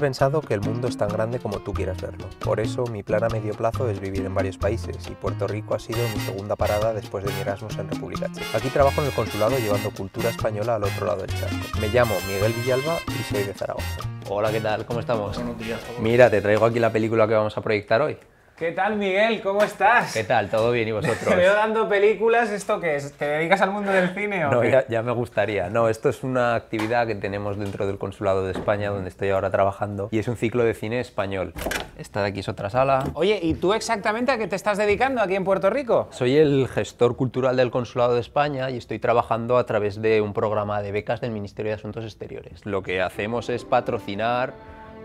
pensado que el mundo es tan grande como tú quieras verlo. Por eso mi plan a medio plazo es vivir en varios países y Puerto Rico ha sido mi segunda parada después de mi Erasmus en República Checa. Aquí trabajo en el consulado llevando cultura española al otro lado del charco. Me llamo Miguel Villalba y soy de Zaragoza. Hola, ¿qué tal? ¿Cómo estamos? Buenos días. Mira, te traigo aquí la película que vamos a proyectar hoy. ¿Qué tal, Miguel? ¿Cómo estás? ¿Qué tal? ¿Todo bien? ¿Y vosotros? Te veo dando películas. ¿Esto qué es? ¿Te dedicas al mundo del cine o No, qué? ya me gustaría. No, esto es una actividad que tenemos dentro del Consulado de España, donde estoy ahora trabajando, y es un ciclo de cine español. Esta de aquí es otra sala. Oye, ¿y tú exactamente a qué te estás dedicando aquí en Puerto Rico? Soy el gestor cultural del Consulado de España y estoy trabajando a través de un programa de becas del Ministerio de Asuntos Exteriores. Lo que hacemos es patrocinar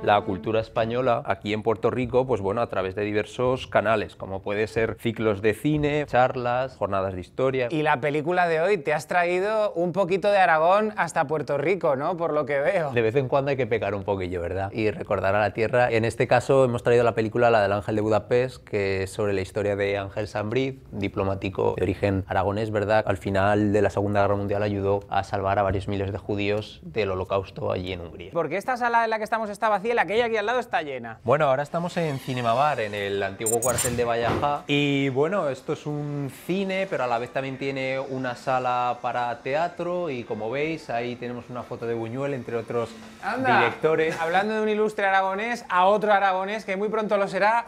la cultura española aquí en Puerto Rico, pues bueno, a través de diversos canales, como puede ser ciclos de cine, charlas, jornadas de historia. Y la película de hoy, te has traído un poquito de Aragón hasta Puerto Rico, ¿no? Por lo que veo. De vez en cuando hay que pecar un poquillo, ¿verdad? Y recordar a la tierra. En este caso hemos traído la película La del Ángel de Budapest, que es sobre la historia de Ángel Sambriz, diplomático de origen aragonés, ¿verdad? Al final de la Segunda Guerra Mundial ayudó a salvar a varios miles de judíos del Holocausto allí en Hungría. Porque esta sala en la que estamos está vacía y la que hay aquí al lado está llena. Bueno, ahora estamos en Cinema Bar, en el antiguo cuartel de Vallajá. Y bueno, esto es un cine, pero a la vez también tiene una sala para teatro. Y como veis, ahí tenemos una foto de Buñuel, entre otros directores. Hablando de un ilustre aragonés, a otro aragonés que muy pronto lo será.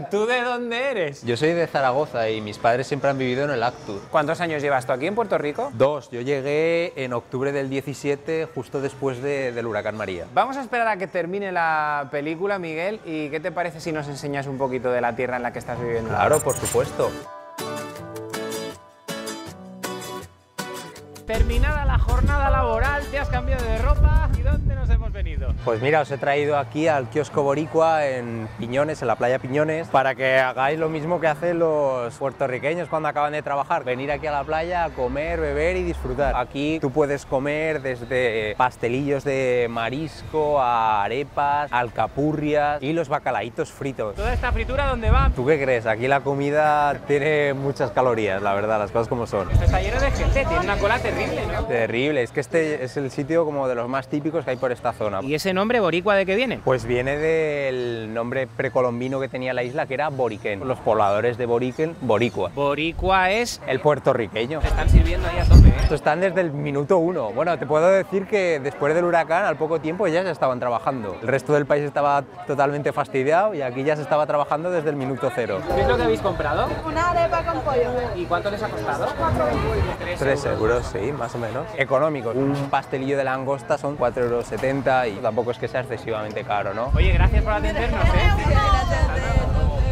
¿Tú de dónde eres? Yo soy de Zaragoza y mis padres siempre han vivido en el Actur. ¿Cuántos años llevas tú aquí en Puerto Rico? 2. Yo llegué en octubre del 17, justo después del huracán María. Vamos a esperar a que termine la película, Miguel, y ¿qué te parece si nos enseñas un poquito de la tierra en la que estás viviendo? Claro, por supuesto. Terminada la jornada laboral, te has cambiado de ropa. ¿Y dónde nos hemos venido? Pues mira, os he traído aquí al kiosco boricua en Piñones, en la playa Piñones, para que hagáis lo mismo que hacen los puertorriqueños cuando acaban de trabajar. Venir aquí a la playa a comer, beber y disfrutar. Aquí tú puedes comer desde pastelillos de marisco a arepas, alcapurrias y los bacalaitos fritos. ¿Toda esta fritura dónde va? ¿Tú qué crees? Aquí la comida tiene muchas calorías, la verdad, las cosas como son. Esto está lleno de gente, tiene una cola terrible, ¿no? Terrible, es que este es el sitio como de los más típicos que hay por esta zona. ¿Y ese nombre boricua de qué viene? Pues viene del nombre precolombino que tenía la isla, que era Boriquén. Los pobladores de Boriquén, boricua. Boricua es El puertorriqueño. te están sirviendo ahí a tope, ¿eh? Estos están desde el minuto 1. Bueno, te puedo decir que después del huracán, al poco tiempo ya se estaban trabajando. El resto del país estaba totalmente fastidiado y aquí ya se estaba trabajando desde el minuto 0. ¿Qué es lo que habéis comprado? Una arepa con pollo. ¿Y cuánto les ha costado? 3 euros, sí, más o menos. Económico. Un pastelillo de langosta son 4,70 € y tampoco es que sea excesivamente caro, ¿no? Oye, gracias por atendernos, ¿eh?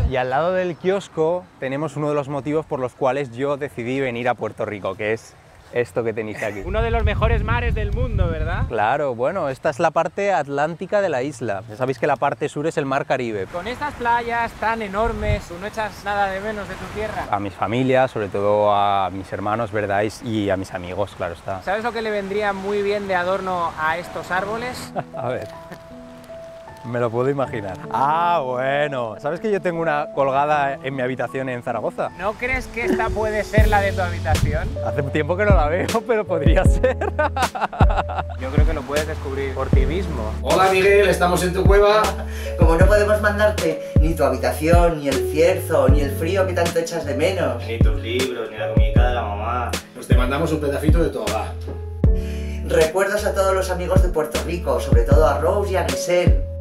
Y al lado del kiosco tenemos uno de los motivos por los cuales yo decidí venir a Puerto Rico, que es esto que tenéis aquí. Uno de los mejores mares del mundo, ¿verdad? Claro, bueno, esta es la parte atlántica de la isla. Ya sabéis que la parte sur es el mar Caribe. Con estas playas tan enormes, ¿tú no echas nada de menos de tu tierra? A mis familias, sobre todo a mis hermanos, ¿verdad? Y a mis amigos, claro está. ¿Sabes lo que le vendría muy bien de adorno a estos árboles? A ver. Me lo puedo imaginar. Ah, bueno. ¿Sabes que yo tengo una colgada en mi habitación en Zaragoza? ¿No crees que esta puede ser la de tu habitación? Hace tiempo que no la veo, pero podría ser. Yo creo que lo puedes descubrir por ti mismo. Hola Miguel, estamos en tu cueva. Como no podemos mandarte ni tu habitación, ni el cierzo, ni el frío que tanto echas de menos. Ni tus libros, ni la comida de la mamá. Pues te mandamos un pedacito de tu hogar. Recuerdos a todos los amigos de Puerto Rico, sobre todo a Rose y a Giselle.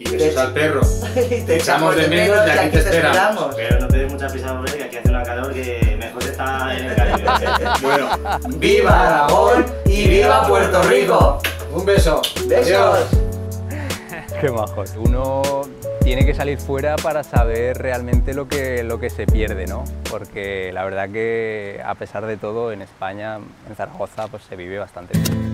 Y besos al perro. Y Te echamos de menos y aquí te esperamos. Pero no te des mucha prisa por ver, que aquí hace una calor que mejor está en el Caribe. Bueno, ¡Viva Aragón y viva Puerto Rico! un beso. ¡Besos! Qué majos. Uno tiene que salir fuera para saber realmente lo que se pierde, ¿no? Porque la verdad que, a pesar de todo, en España, en Zaragoza, pues se vive bastante bien.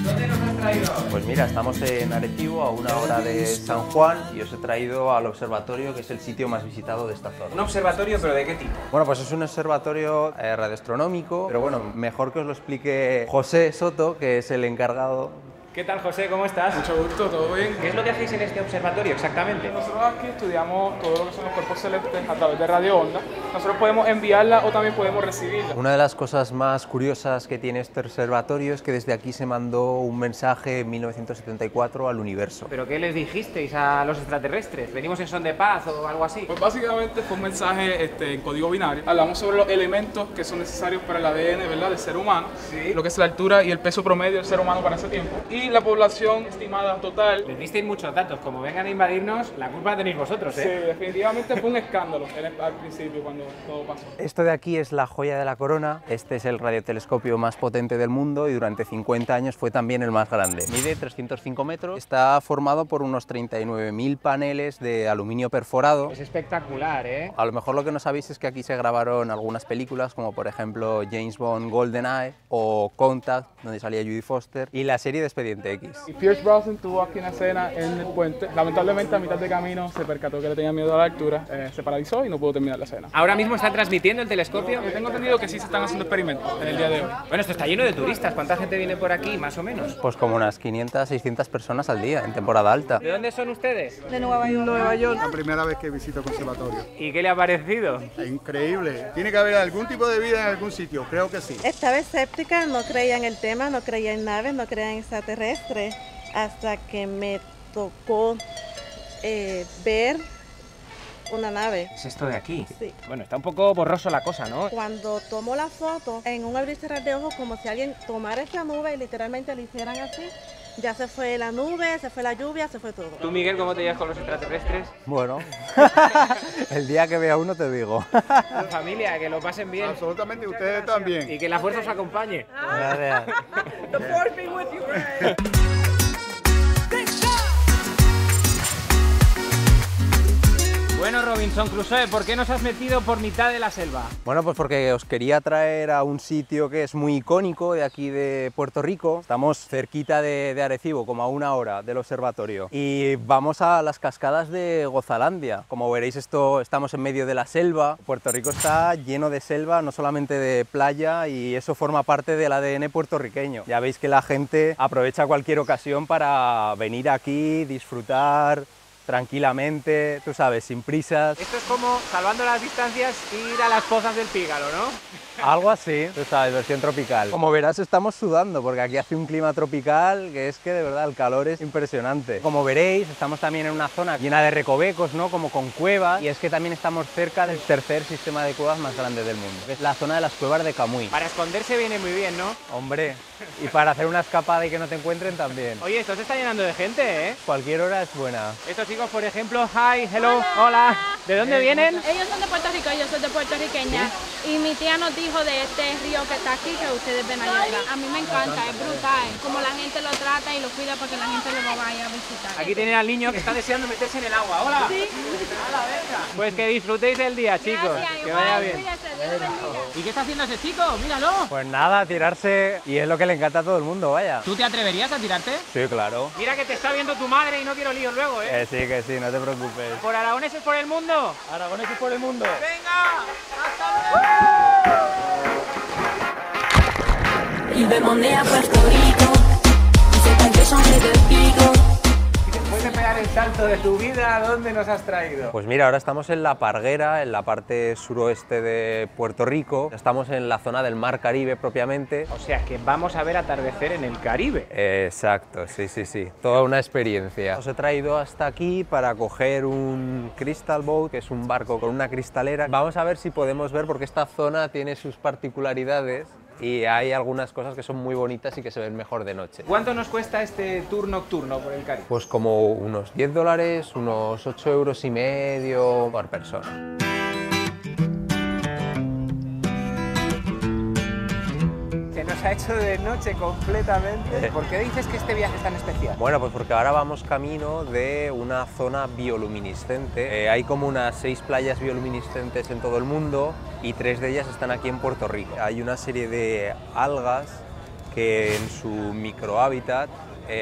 ¿Dónde nos has traído? Pues mira, estamos en Arecibo, a una hora de San Juan, y os he traído al observatorio, que es el sitio más visitado de esta zona. Un observatorio, ¿pero de qué tipo? Bueno, pues es un observatorio radioastronómico, pero bueno, mejor que os lo explique José Soto, que es el encargado. ¿Qué tal, José? ¿Cómo estás? Mucho gusto, ¿todo bien? ¿Qué es lo que hacéis en este observatorio exactamente? Nosotros aquí estudiamos todo lo que son los cuerpos celestes a través de radioondas. Nosotros podemos enviarla o también podemos recibirla. Una de las cosas más curiosas que tiene este observatorio es que desde aquí se mandó un mensaje en 1974 al universo. ¿Pero qué les dijisteis a los extraterrestres? ¿Venimos en son de paz o algo así? Pues básicamente fue un mensaje en código binario. Hablamos sobre los elementos que son necesarios para el ADN, ¿verdad?, del ser humano. Sí. Lo que es la altura y el peso promedio del ser humano para ese tiempo. Y la población estimada total. Les disteis muchos datos. Como vengan a invadirnos, la culpa la tenéis vosotros, ¿eh? Sí, definitivamente fue un escándalo al principio cuando todo pasó. Esto de aquí es la joya de la corona. Este es el radiotelescopio más potente del mundo y durante 50 años fue también el más grande. Mide 305 metros. Está formado por unos 39.000 paneles de aluminio perforado. Es espectacular, ¿eh? A lo mejor lo que no sabéis es que aquí se grabaron algunas películas, como por ejemplo James Bond GoldenEye o Contact, donde salía Judy Foster, y la serie de Expediente X. Y Pierce Brosnan tuvo aquí una escena en el puente. Lamentablemente a mitad de camino se percató que le tenía miedo a la altura, se paralizó y no pudo terminar la escena. ¿Ahora mismo está transmitiendo el telescopio? Tengo entendido que sí se están haciendo experimentos en el día de hoy. Bueno, esto está lleno de turistas. ¿Cuánta gente viene por aquí, más o menos? Pues como unas 500, 600 personas al día, en temporada alta. ¿De dónde son ustedes? De Nueva York. La primera vez que visito el conservatorio. ¿Y qué le ha parecido? Es increíble. Tiene que haber algún tipo de vida en algún sitio, creo que sí. Estaba escéptica, no creía en el tema, no creía en naves, no creía en extraterrestres, hasta que me tocó ver una nave. ¿Es esto de aquí? Sí. Bueno, está un poco borroso la cosa, ¿no? Cuando tomo la foto, en un abrir y cerrar de ojos, como si alguien tomara esta nube y literalmente le hicieran así, ya se fue la nube, se fue la lluvia, se fue todo. ¿Tú, Miguel, cómo te llevas con los extraterrestres? Bueno, el día que vea uno te digo. Tu familia, que lo pasen bien. Absolutamente, ustedes también. Y que la fuerza os acompañe. Gracias. The force be with you, Greg. Bueno, Robinson Crusoe, ¿por qué nos has metido por mitad de la selva? Bueno, pues porque os quería traer a un sitio que es muy icónico de aquí de Puerto Rico. Estamos cerquita de Arecibo, como a 1 hora del observatorio. Y vamos a las cascadas de Gozalandia. Como veréis, estamos en medio de la selva. Puerto Rico está lleno de selva, no solamente de playa, y eso forma parte del ADN puertorriqueño. Ya veis que la gente aprovecha cualquier ocasión para venir aquí, disfrutar tranquilamente, tú sabes, sin prisas. Esto es como, salvando las distancias, ir a las pozas del Pígaro, ¿no? Algo así, tú sabes, versión tropical. Como verás, estamos sudando porque aquí hace un clima tropical que es que de verdad el calor es impresionante. Como veréis, estamos también en una zona llena de recovecos, ¿no? Como con cuevas, y es que también estamos cerca del tercer sistema de cuevas más grande del mundo, que es la zona de las cuevas de Camuy. Para esconderse viene muy bien, ¿no? Hombre, y para hacer una escapada y que no te encuentren también. Oye, esto se está llenando de gente, ¿eh? Cualquier hora es buena. Estos chicos, por ejemplo, hi, hello, hola. ¿De dónde vienen? Ellos son de Puerto Rico, yo soy de puertorriqueña. ¿Sí? Y mi tía nos dijo de este río que está aquí, que ustedes ven allá atrás. A mí me encanta, es brutal. Como la gente lo trata y lo cuida para que la gente lo vaya a visitar. Aquí tienen al niño que está deseando meterse en el agua. ¡Hola! Sí. ¡Hala, venga! Pues que disfrutéis el día, chicos. Gracias, que vaya igual, bien. cuídate, Dios los bendiga. ¿Y qué está haciendo ese chico? ¡Míralo! Pues nada, tirarse, y es lo que le encanta a todo el mundo, vaya. ¿Tú te atreverías a tirarte? Sí, claro. Mira que te está viendo tu madre y no quiero líos luego, ¿eh? Que sí, no te preocupes. ¿Por aragoneses por el mundo? Aragoneses por el mundo. ¡Venga! ¡Hasta luego! Il veut m'emmener à Puerto Rico. C'est pas que changer de pico. Después de pegar el salto de tu vida, ¿a dónde nos has traído? Pues mira, ahora estamos en La Parguera, en la parte suroeste de Puerto Rico. Estamos en la zona del Mar Caribe propiamente. O sea que vamos a ver atardecer en el Caribe. Exacto, sí. Toda una experiencia. Os he traído hasta aquí para coger un Crystal Boat, que es un barco con una cristalera. Vamos a ver si podemos ver, porque esta zona tiene sus particularidades y hay algunas cosas que son muy bonitas y que se ven mejor de noche. ¿Cuánto nos cuesta este tour nocturno por el Caribe? Pues como unos $10, unos 8,5 € por persona. Se nos ha hecho de noche completamente. ¿Por qué dices que este viaje es tan especial? Bueno, pues porque ahora vamos camino de una zona bioluminiscente. Hay como unas 6 playas bioluminiscentes en todo el mundo y 3 de ellas están aquí en Puerto Rico. Hay una serie de algas que en su microhábitat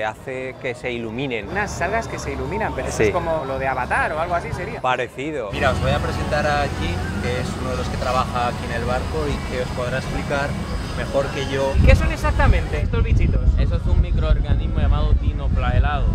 hace que se iluminen. Unas algas que se iluminan, pero eso Sí. es como lo de Avatar o algo así sería. Parecido. Mira, os voy a presentar a Jim, que es uno de los que trabaja aquí en el barco y que os podrá explicar mejor que yo. ¿Qué son exactamente estos bichitos? Eso es un microorganismo llamado dinoflagelado.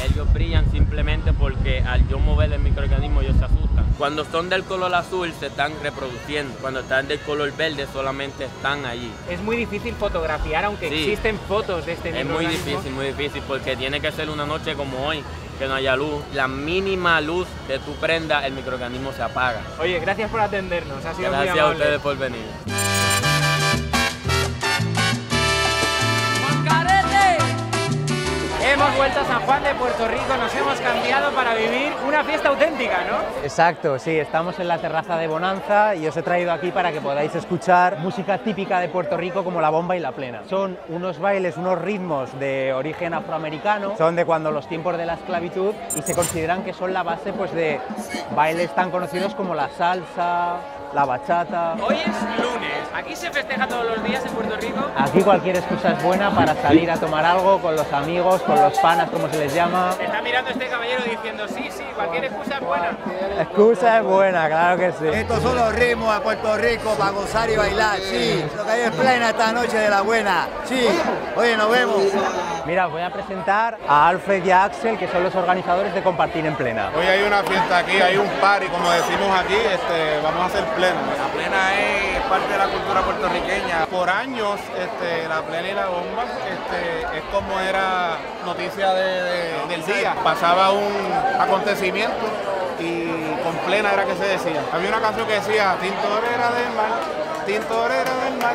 Ellos brillan simplemente porque al yo mover el microorganismo ellos se asustan. Cuando son del color azul se están reproduciendo. Cuando están del color verde solamente están allí. Es muy difícil fotografiar, aunque Sí. existen fotos de este Es muy microorganismo. difícil porque tiene que ser una noche como hoy, que no haya luz. La mínima luz que tú prendas, el microorganismo se apaga. Oye, gracias por atendernos, ha sido muy Gracias a amable. ustedes por venir. Hemos vuelto a San Juan de Puerto Rico, nos hemos cambiado para vivir una fiesta auténtica, ¿no? Exacto, sí, estamos en la terraza de Bonanza y os he traído aquí para que podáis escuchar música típica de Puerto Rico como la bomba y la plena. Son unos bailes, unos ritmos de origen afroamericano, son de cuando los tiempos de la esclavitud y se consideran que son la base pues, de bailes tan conocidos como la salsa, la bachata. Hoy es lunes, aquí se festeja todos los días en Puerto Rico. Aquí cualquier excusa es buena para salir a tomar algo con los amigos, con los panas, como se les llama. Está mirando este caballero diciendo, sí, cualquier excusa es buena. Excusa es buena, claro que sí. Estos son los ritmos de Puerto Rico para gozar y bailar, sí. Lo que hay es plena esta noche de la buena, sí. Oye, nos vemos. Mira, os voy a presentar a Alfred y a Axel, que son los organizadores de Compartir en Plena. Hoy hay una fiesta aquí, hay un party, como decimos aquí, vamos a hacer plena. La plena es parte de la cultura puertorriqueña. Por años, la plena y la bomba es como era noticia del día. Pasaba un acontecimiento y con plena era que se decía. Había una canción que decía, tintorera del mar, tintorera del mar,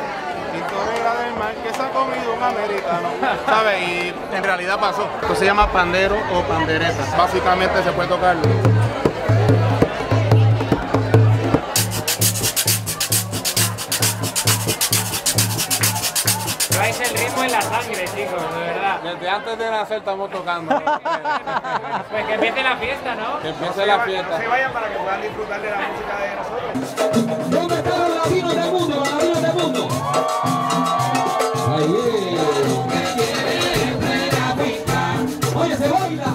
tintorera del mar, que se ha comido un americano, ¿sabes? Y en realidad pasó. Esto se llama pandero o pandereta. Básicamente se puede tocarlo. Traes el ritmo en la sangre, chicos, de verdad. Desde antes de nacer estamos tocando. Pues que empiece la fiesta, ¿no? Que empiece la fiesta. No se vayan para que puedan disfrutar de la música de nosotros. ¿Dónde están los latinos del mundo? Los latinos del mundo. Oye, se baila.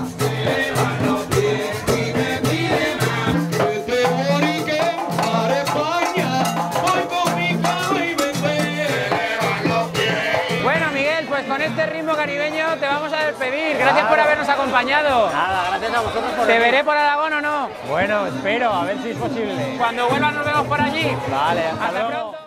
Bueno, Miguel, pues con este ritmo caribeño te vamos a despedir. Gracias por habernos acompañado. Nada, gracias a vosotros por ¿Te venir. veré por Aragón o no? Bueno, espero, a ver si es posible. Cuando vuelvas nos vemos por allí. Vale, Hasta luego. pronto.